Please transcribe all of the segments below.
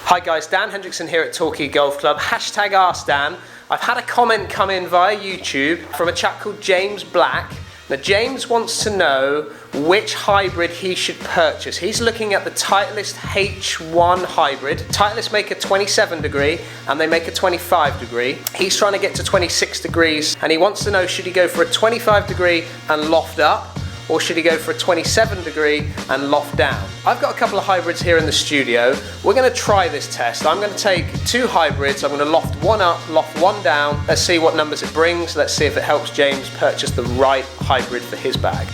Hi guys, Dan Hendriksen here at Torquay Golf Club. Hashtag Ask Dan. I've had a comment come in via YouTube from a chap called James Black. Now James wants to know which hybrid he should purchase. He's looking at the Titleist H1 hybrid. Titleist make a 27 degree and they make a 25 degree. He's trying to get to 26 degrees and he wants to know, should he go for a 25 degree and loft up, or should he go for a 27 degree and loft down? I've got a couple of hybrids here in the studio. We're gonna try this test. I'm gonna take two hybrids, I'm gonna loft one up, loft one down. Let's see what numbers it brings. Let's see if it helps James purchase the right hybrid for his bag.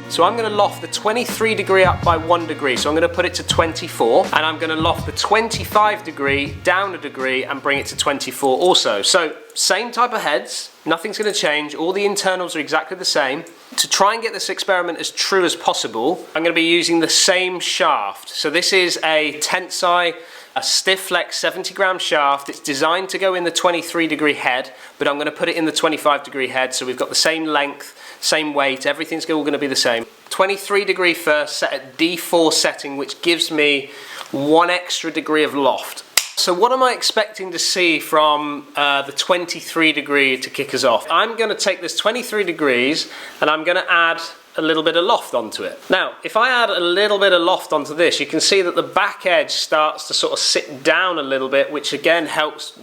So I'm going to loft the 23 degree up by 1 degree, so I'm going to put it to 24, and I'm going to loft the 25 degree down a degree and bring it to 24 also. So same type of heads, nothing's going to change, all the internals are exactly the same. To try and get this experiment as true as possible, I'm going to be using the same shaft. So this is a Tensai, a stiff flex 70 gram shaft. It's designed to go in the 23 degree head, but I'm going to put it in the 25 degree head, so we've got the same length, same weight, everything's all going to be the same. 23 degree first, set at D4 setting, which gives me 1 extra degree of loft. So what am I expecting to see from the 23 degree to kick us off? I'm going to take this 23 degrees and I'm going to add a little bit of loft onto it. Now, if I add a little bit of loft onto this, you can see that the back edge starts to sort of sit down a little bit, which again helps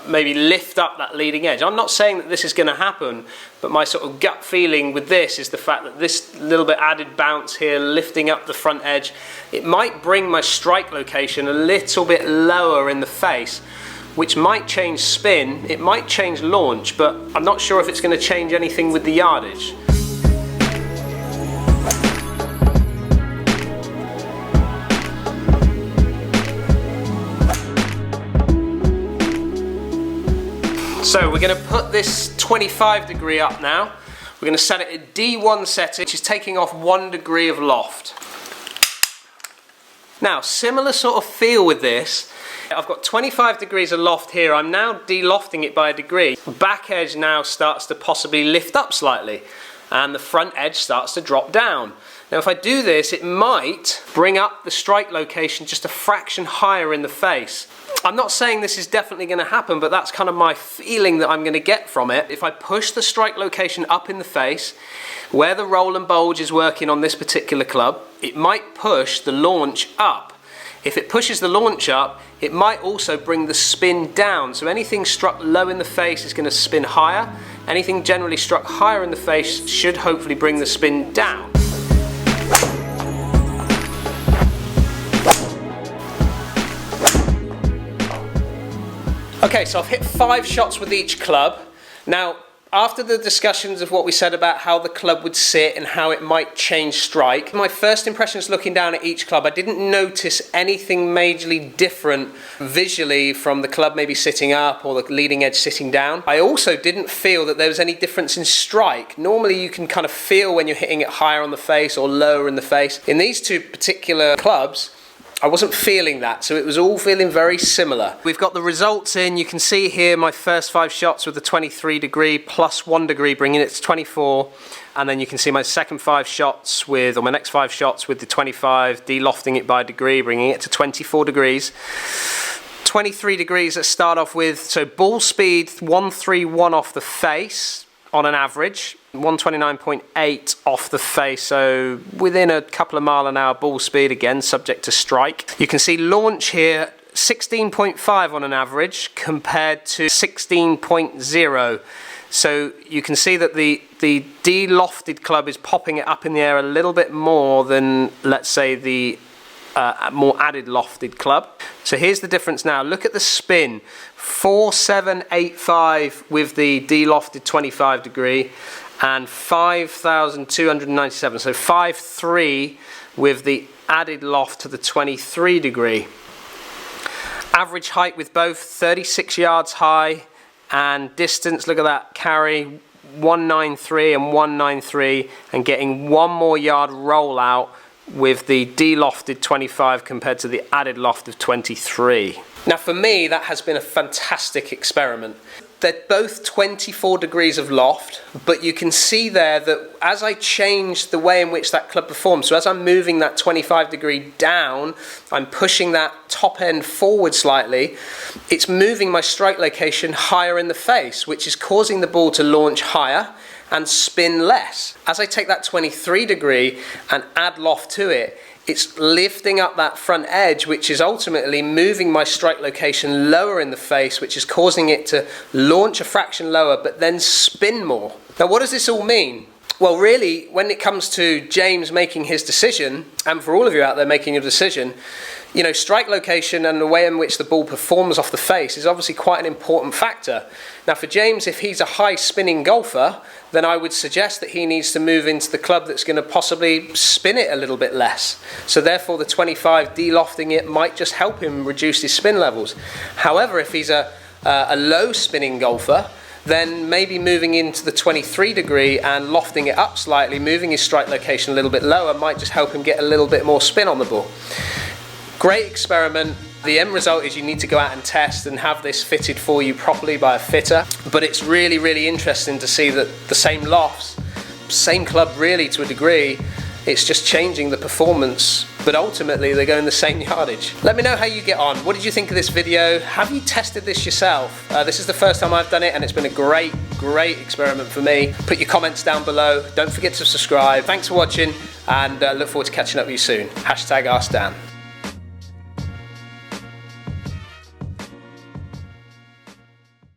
maybe lift up that leading edge. I'm not saying that this is going to happen, but my sort of gut feeling with this is the fact that this little bit added bounce here, lifting up the front edge, it might bring my strike location a little bit lower in the face, which might change spin, it might change launch, but I'm not sure if it's going to change anything with the yardage. So we're going to put this 25 degree up now. We're going to set it at D1 setting, which is taking off 1 degree of loft. Now, similar sort of feel with this. I've got 25 degrees of loft here. I'm now de-lofting it by a degree. The back edge now starts to possibly lift up slightly, and the front edge starts to drop down. Now, if I do this, it might bring up the strike location just a fraction higher in the face. I'm not saying this is definitely going to happen, but that's kind of my feeling that I'm going to get from it. If I push the strike location up in the face, where the roll and bulge is working on this particular club, it might push the launch up. If it pushes the launch up, it might also bring the spin down. So anything struck low in the face is going to spin higher. Anything generally struck higher in the face should hopefully bring the spin down. Okay, so I've hit 5 shots with each club. Now, after the discussions of what we said about how the club would sit and how it might change strike, my first impressions looking down at each club, I didn't notice anything majorly different visually from the club maybe sitting up or the leading edge sitting down. I also didn't feel that there was any difference in strike. Normally you can kind of feel when you're hitting it higher on the face or lower in the face. In these two particular clubs, I wasn't feeling that, so it was all feeling very similar. We've got the results in. You can see here my first 5 shots with the 23 degree plus 1 degree, bringing it to 24. And then you can see my second 5 shots with, or my next 5 shots with the 25, de-lofting it by a degree, bringing it to 24 degrees. 23 degrees let's start off with. So ball speed 131 off the face on an average. 129.8 off the face, so within a couple of mile an hour ball speed, again subject to strike. You can see launch here 16.5 on an average compared to 16.0. So you can see that the de-lofted club is popping it up in the air a little bit more than, let's say, the more added lofted club. So here's the difference now. Look at the spin. 4785 with the de-lofted 25 degree and 5,297. So 5.3 with the added loft to the 23 degree. Average height with both 36 yards high, and distance, look at that, carry 193 and 193, and getting 1 more yard roll out with the de-lofted 25 compared to the added loft of 23. Now for me, that has been a fantastic experiment. They're both 24 degrees of loft, but you can see there that as I change the way in which that club performs, so as I'm moving that 25 degree down, I'm pushing that top end forward slightly, it's moving my strike location higher in the face, which is causing the ball to launch higher and spin less. As I take that 23 degree and add loft to it, it's lifting up that front edge, which is ultimately moving my strike location lower in the face, which is causing it to launch a fraction lower, but then spin more. Now, what does this all mean? Well, really, when it comes to James making his decision, and for all of you out there making your decision, you know, strike location and the way in which the ball performs off the face is obviously quite an important factor. Now, for James, if he's a high spinning golfer, then I would suggest that he needs to move into the club that's going to possibly spin it a little bit less. So therefore, the 25 de-lofting it might just help him reduce his spin levels. However, if he's a low spinning golfer, then maybe moving into the 23 degree and lofting it up slightly, moving his strike location a little bit lower, might just help him get a little bit more spin on the ball. Great experiment. The end result is you need to go out and test and have this fitted for you properly by a fitter. But it's really, really interesting to see that the same lofts, same club really to a degree, it's just changing the performance, but ultimately they're going the same yardage. Let me know how you get on. What did you think of this video? Have you tested this yourself? This is the first time I've done it and it's been a great experiment for me. Put your comments down below. Don't forget to subscribe. Thanks for watching and look forward to catching up with you soon. #AskDan.